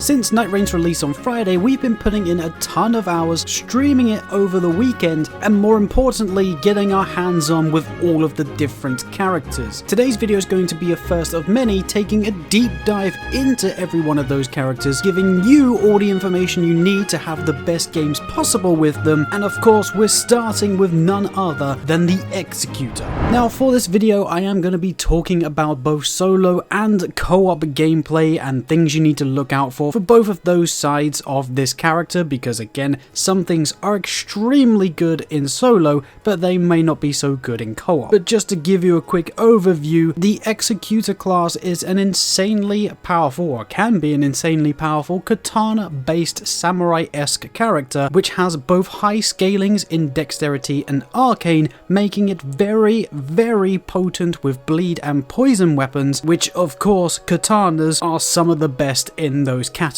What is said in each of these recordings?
Since NightReign's release on Friday, we've been putting in a ton of hours streaming it over the weekend, and more importantly, getting our hands on with all of the different characters. Today's video is going to be a first of many, taking a deep dive into every one of those characters, giving you all the information you need to have the best games possible with them, and of course we're starting with none other than the Executor. Now for this video I am going to be talking about both solo and co-op gameplay and things you need to look out for both of those sides of this character, because again, some things are extremely good in solo but they may not be so good in co-op. But just to give you a quick overview, the Executor class is an insanely powerful, or can be an insanely powerful, katana based samurai-esque character which has both high scalings in dexterity and arcane, making it very potent with bleed and poison weapons, which of course katanas are some of the best in those categories.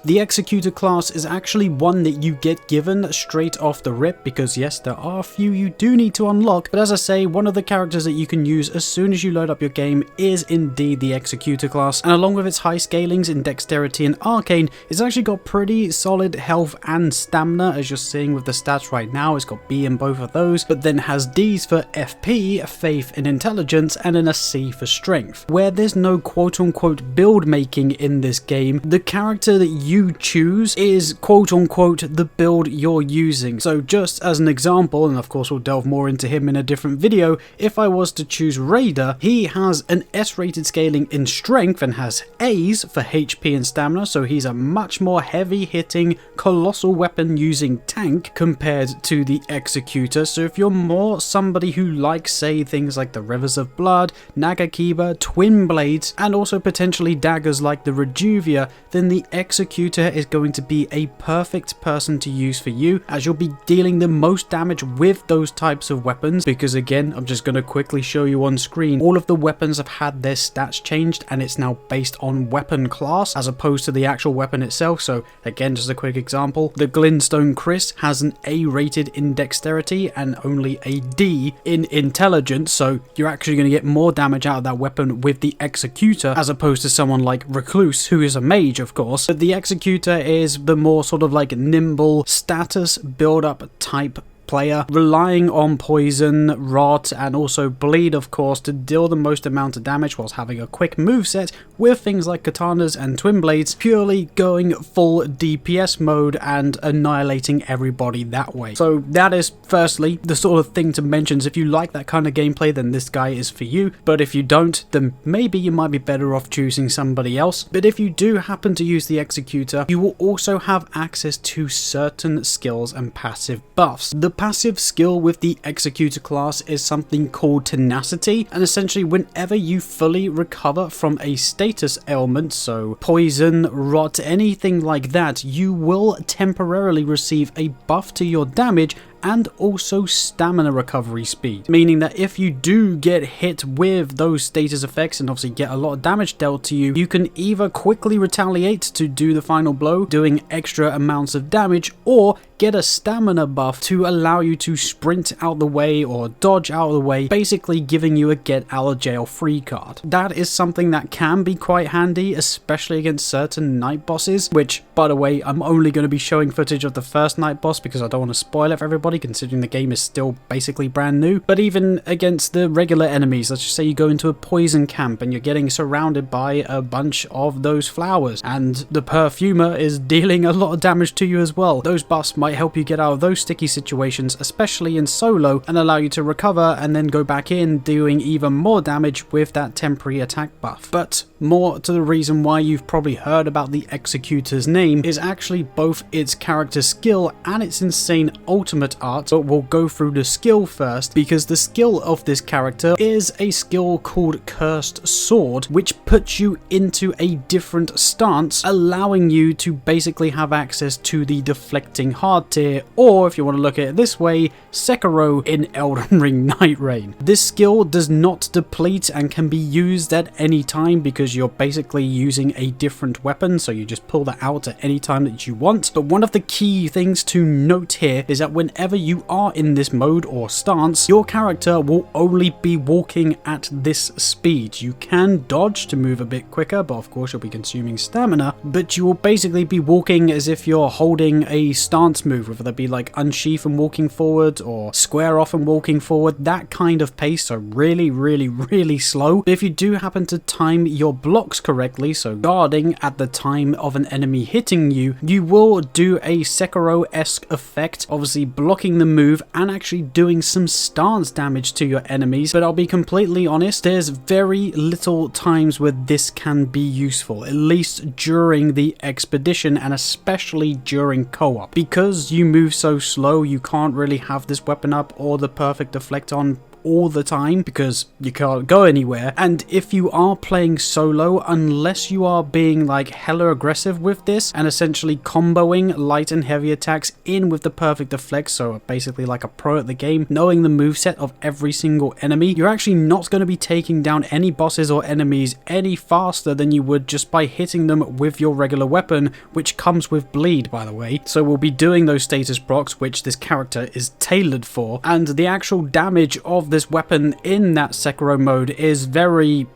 The Executor class is actually one that you get given straight off the rip, because yes, there are a few you do need to unlock, but as I say, one of the characters that you can use as soon as you load up your game is indeed the Executor class, and along with its high scalings in dexterity and arcane, it's actually got pretty solid health and stamina, as you're seeing with the stats right now. It's got B in both of those, but then has D's for FP, faith and intelligence, and then a C for strength. Where there's no quote-unquote build making in this game, the character that you choose is quote-unquote the build you're using. So just as an example, and of course we'll delve more into him in a different video, if I was to choose Raider, he has an S-rated scaling in strength and has A's for HP and stamina, so he's a much more heavy hitting, colossal weapon using tank compared to the Executor. So if you're more somebody who likes, say, things like the Rivers of Blood, Nagakiba, Twin Blades, and also potentially daggers like the Rejuvia, then the Executor is going to be a perfect person to use for you, as you'll be dealing the most damage with those types of weapons, because again, I'm just going to quickly show you on screen, all of the weapons have had their stats changed and it's now based on weapon class as opposed to the actual weapon itself. So again, just a quick example, the Glintstone Chris has an A rated in dexterity and only a D in intelligence, so you're actually going to get more damage out of that weapon with the Executor as opposed to someone like Recluse, who is a mage of course. But the Executor is the more sort of like nimble status build up type player, relying on poison, rot, and also bleed of course to deal the most amount of damage, whilst having a quick moveset with things like katanas and twin blades, purely going full DPS mode and annihilating everybody that way. So that is firstly the sort of thing to mention. If you like that kind of gameplay, then this guy is for you, but if you don't, then maybe you might be better off choosing somebody else. But if you do happen to use the Executor, you will also have access to certain skills and passive buffs. The passive skill with the Executor class is something called Tenacity, and essentially whenever you fully recover from a status ailment, so poison, rot, anything like that, you will temporarily receive a buff to your damage and also stamina recovery speed, meaning that if you do get hit with those status effects and obviously get a lot of damage dealt to you, you can either quickly retaliate to do the final blow, doing extra amounts of damage, or get a stamina buff to allow you to sprint out the way or dodge out of the way, basically giving you a get out of jail free card. That is something that can be quite handy, especially against certain night bosses, which by the way, I'm only going to be showing footage of the first night boss because I don't want to spoil it for everybody, considering the game is still basically brand new. But even against the regular enemies, let's just say you go into a poison camp and you're getting surrounded by a bunch of those flowers and the perfumer is dealing a lot of damage to you as well. Those buffs might help you get out of those sticky situations, especially in solo, and allow you to recover and then go back in doing even more damage with that temporary attack buff. But more to the reason why you've probably heard about the Executor's name is actually both its character skill and its insane ultimate art, but we'll go through the skill first, because the skill of this character is a skill called Cursed Sword, which puts you into a different stance, allowing you to basically have access to the deflecting hard tier, or if you want to look at it this way, Sekiro in Elden Ring NightReign. This skill does not deplete and can be used at any time because you're basically using a different weapon, so you just pull that out at any time that you want. But one of the key things to note here is that whenever whenever you are in this mode or stance, your character will only be walking at this speed. You can dodge to move a bit quicker, but of course you'll be consuming stamina, but you will basically be walking as if you're holding a stance move, whether that be like unsheath and walking forward or square off and walking forward, that kind of pace. So really slow. But if you do happen to time your blocks correctly, so guarding at the time of an enemy hitting you, you will do a Sekiro-esque effect, obviously blocking the move and actually doing some stance damage to your enemies. But I'll be completely honest, there's very little times where this can be useful, at least during the expedition and especially during co-op. Because you move so slow, you can't really have this weapon up or the perfect deflect on all the time because you can't go anywhere. And if you are playing solo, unless you are being like hella aggressive with this and essentially comboing light and heavy attacks in with the perfect deflect, so basically like a pro at the game, knowing the moveset of every single enemy, you're actually not going to be taking down any bosses or enemies any faster than you would just by hitting them with your regular weapon, which comes with bleed, by the way. So we'll be doing those status procs, which this character is tailored for, and the actual damage of this weapon in that Sekiro mode is very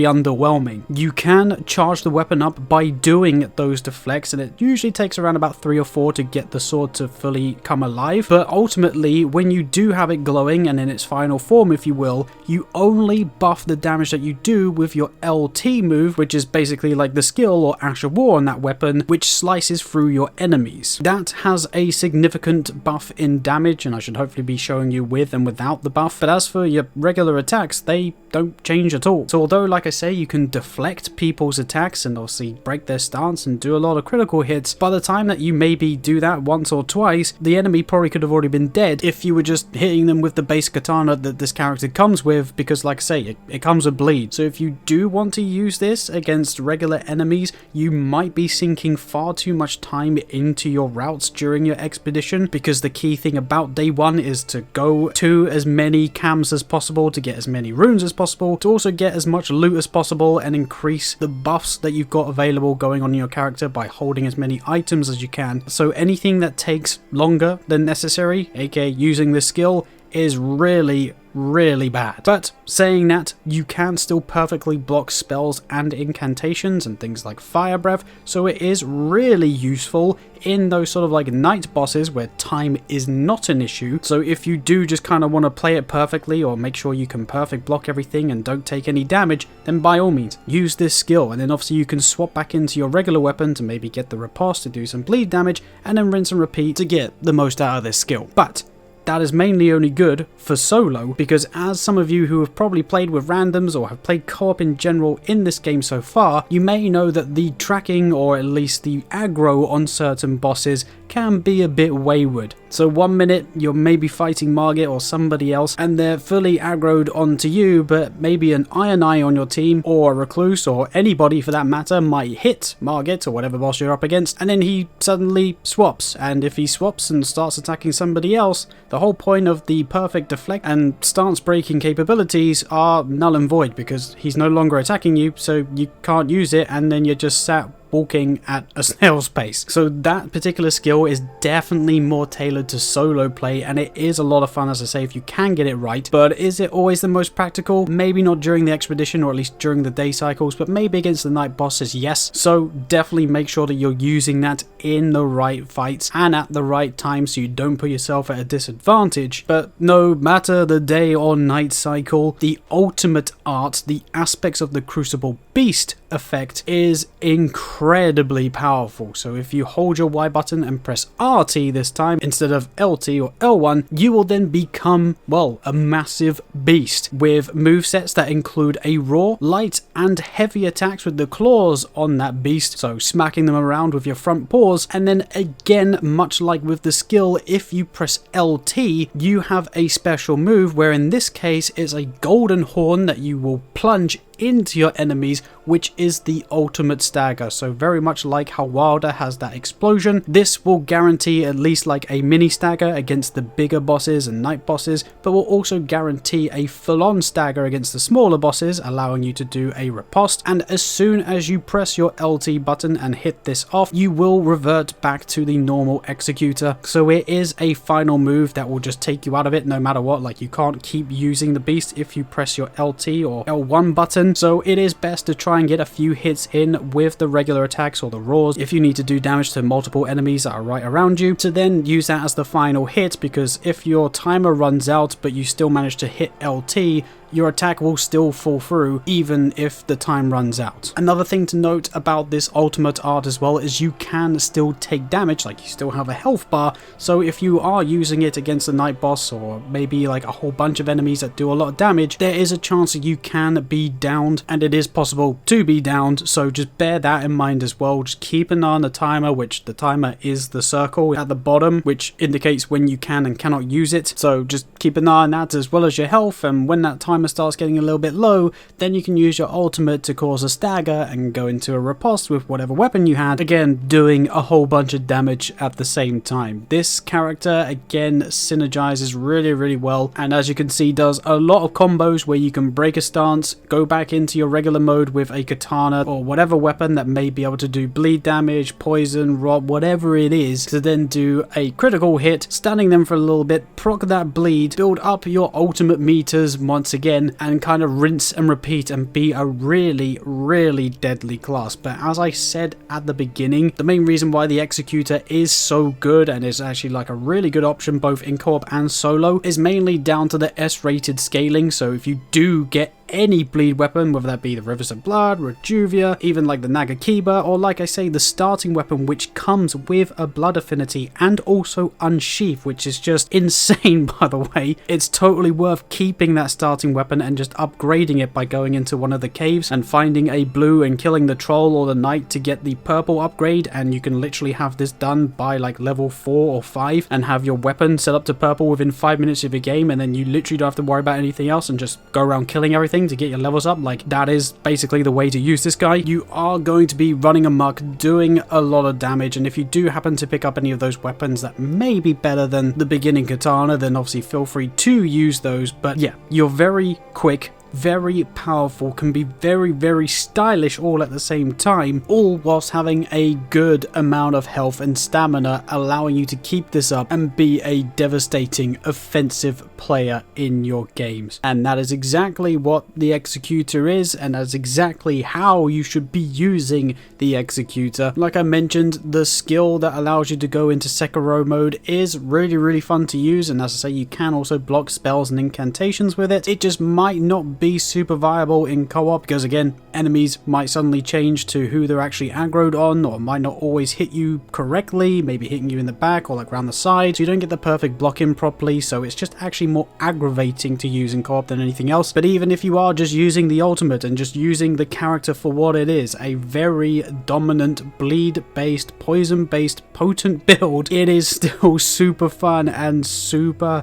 underwhelming. You can charge the weapon up by doing those deflects, and it usually takes around about 3 or 4 to get the sword to fully come alive, but ultimately when you do have it glowing and in its final form, if you will, you only buff the damage that you do with your LT move, which is basically like the skill or Ash of War on that weapon, which slices through your enemies. That has a significant buff in damage, and I should hopefully be showing you with and without the buff, but as for your regular attacks, they don't change at all. So although, like I say, you can deflect people's attacks and obviously break their stance and do a lot of critical hits, by the time that you maybe do that once or twice, the enemy probably could have already been dead if you were just hitting them with the base katana that this character comes with, because like I say, it comes with bleed. So if you do want to use this against regular enemies, you might be sinking far too much time into your routes during your expedition, because the key thing about day one is to go to as many cams as possible, to get as many runes as possible, to also get as much loot as possible and increase the buffs that you've got available going on in your character by holding as many items as you can. So anything that takes longer than necessary, aka using this skill, is really bad. But saying that, you can still perfectly block spells and incantations and things like fire breath, so it is really useful in those sort of like night bosses where time is not an issue. So if you do just kind of want to play it perfectly or make sure you can perfect block everything and don't take any damage, then by all means use this skill, and then obviously you can swap back into your regular weapon to maybe get the riposte to do some bleed damage, and then rinse and repeat to get the most out of this skill. But that is mainly only good for solo, because as some of you who have probably played with randoms or have played co-op in general in this game so far, you may know that the tracking, or at least the aggro on certain bosses, can be a bit wayward. So one minute you're maybe fighting Margit or somebody else and they're fully aggroed onto you, but maybe an Iron Eye on your team or a Recluse or anybody for that matter might hit Margit or whatever boss you're up against, and then he suddenly swaps, and if he swaps and starts attacking somebody else, the whole point of the perfect deflect and stance breaking capabilities are null and void, because he's no longer attacking you, so you can't use it, and then you're just sat walking at a snail's pace. So that particular skill is definitely more tailored to solo play, and it is a lot of fun, as I say, if you can get it right. But is it always the most practical? Maybe not during the expedition, or at least during the day cycles, but maybe against the night bosses, yes. So definitely make sure that you're using that in the right fights and at the right time, so you don't put yourself at a disadvantage. But no matter the day or night cycle, the ultimate art, the aspects of the Crucible Beast effect, is incredibly powerful. So if you hold your Y button and press RT this time instead of LT or L1, you will then become, well, a massive beast with movesets that include a raw, light and heavy attacks with the claws on that beast, so smacking them around with your front paws, and then again, much like with the skill, if you press LT, you have a special move where in this case it's a golden horn that you will plunge into your enemies, which is the ultimate stagger. So very much like how Wilder has that explosion, this will guarantee at least like a mini stagger against the bigger bosses and night bosses, but will also guarantee a full-on stagger against the smaller bosses, allowing you to do a riposte. And as soon as you press your LT button and hit this off, you will revert back to the normal Executor. So it is a final move that will just take you out of it no matter what. Like, you can't keep using the beast if you press your LT or L1 button, so it is best to try and get a few hits in with the regular attacks or the roars if you need to do damage to multiple enemies that are right around you, to then use that as the final hit, because if your timer runs out but you still manage to hit LT, your attack will still fall through even if the time runs out. Another thing to note about this ultimate art as well is you can still take damage, like you still have a health bar, so if you are using it against a night boss or maybe like a whole bunch of enemies that do a lot of damage, there is a chance that you can be downed, and it is possible to be downed, so just bear that in mind as well. Just keep an eye on the timer, which the timer is the circle at the bottom, which indicates when you can and cannot use it, so just keep an eye on that as well as your health, and when that timer starts getting a little bit low, then you can use your ultimate to cause a stagger and go into a riposte with whatever weapon you had, again doing a whole bunch of damage at the same time. This character again synergizes really well, and as you can see does a lot of combos where you can break a stance, go back into your regular mode with a katana or whatever weapon that may be able to do bleed damage, poison, rob, whatever it is, to then do a critical hit, stunning them for a little bit, proc that bleed, build up your ultimate meters once again, and kind of rinse and repeat and be a really deadly class. But as I said at the beginning, the main reason why the Executor is so good and is actually like a really good option both in co-op and solo is mainly down to the S-rated scaling. So if you do get any bleed weapon, whether that be the Rivers of Blood, Rejuvia, even like the Nagakiba, or like I say, the starting weapon which comes with a blood affinity and also unsheath, which is just insane by the way. It's totally worth keeping that starting weapon and just upgrading it by going into one of the caves and finding a blue and killing the troll or the knight to get the purple upgrade, and you can literally have this done by like level 4 or 5 and have your weapon set up to purple within 5 minutes of your game, and then you literally don't have to worry about anything else and just go around killing everything to get your levels up. Like, that is basically the way to use this guy. You are going to be running amok, doing a lot of damage, and if you do happen to pick up any of those weapons that may be better than the beginning katana, then obviously feel free to use those. But yeah, you're very quick, very powerful, can be very stylish all at the same time, all whilst having a good amount of health and stamina, allowing you to keep this up and be a devastating offensive player in your games. And that is exactly what the Executor is, and that's exactly how you should be using the Executor. Like I mentioned, the skill that allows you to go into Sekiro mode is really fun to use, and as I say, you can also block spells and incantations with it. It just might not be super viable in co-op because again, enemies might suddenly change to who they're actually aggroed on, or might not always hit you correctly, maybe hitting you in the back or like around the side, so you don't get the perfect block in properly, so it's just actually more aggravating to use in co-op than anything else. But even if you are just using the ultimate and just using the character for what it is, a very dominant bleed based, poison based, potent build, it is still super fun and super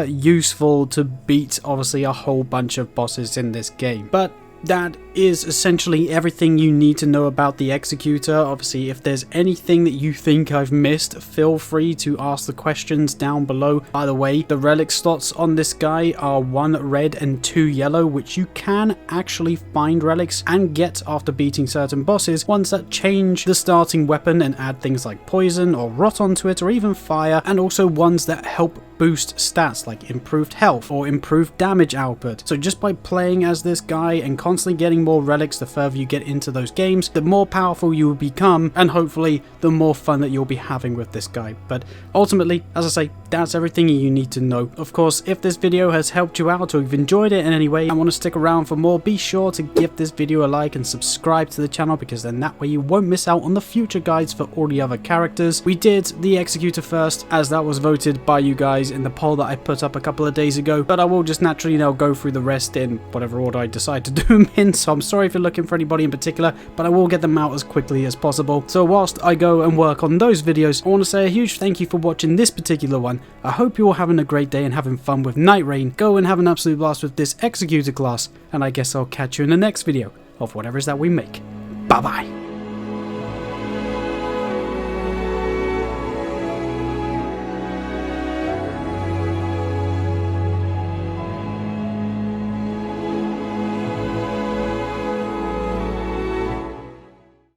useful to beat obviously a whole bunch of bosses in this game. But that is essentially everything you need to know about the Executor. Obviously, if there's anything that you think I've missed, feel free to ask the questions down below. By the way, the relic slots on this guy are 1 red and 2 yellow, which you can actually find relics and get after beating certain bosses, ones that change the starting weapon and add things like poison or rot onto it, or even fire, and also ones that help boost stats like improved health or improved damage output. So just by playing as this guy and constantly getting more relics the further you get into those games, the more powerful you will become, and hopefully the more fun that you'll be having with this guy. But ultimately, as I say, that's everything you need to know. Of course, if this video has helped you out or you've enjoyed it in any way and want to stick around for more, be sure to give this video a like and subscribe to the channel, because then that way you won't miss out on the future guides for all the other characters. We did the Executor first, as that was voted by you guys in the poll that I put up a couple of days ago, but I will just naturally now go through the rest in whatever order I decide to do them in, so I'm sorry if you're looking for anybody in particular, but I will get them out as quickly as possible. So whilst I go and work on those videos, I want to say a huge thank you for watching this particular one. I hope you're all having a great day and having fun with NightReign. Go and have an absolute blast with this Executor class, and I guess I'll catch you in the next video of whatever it is that we make. Bye bye.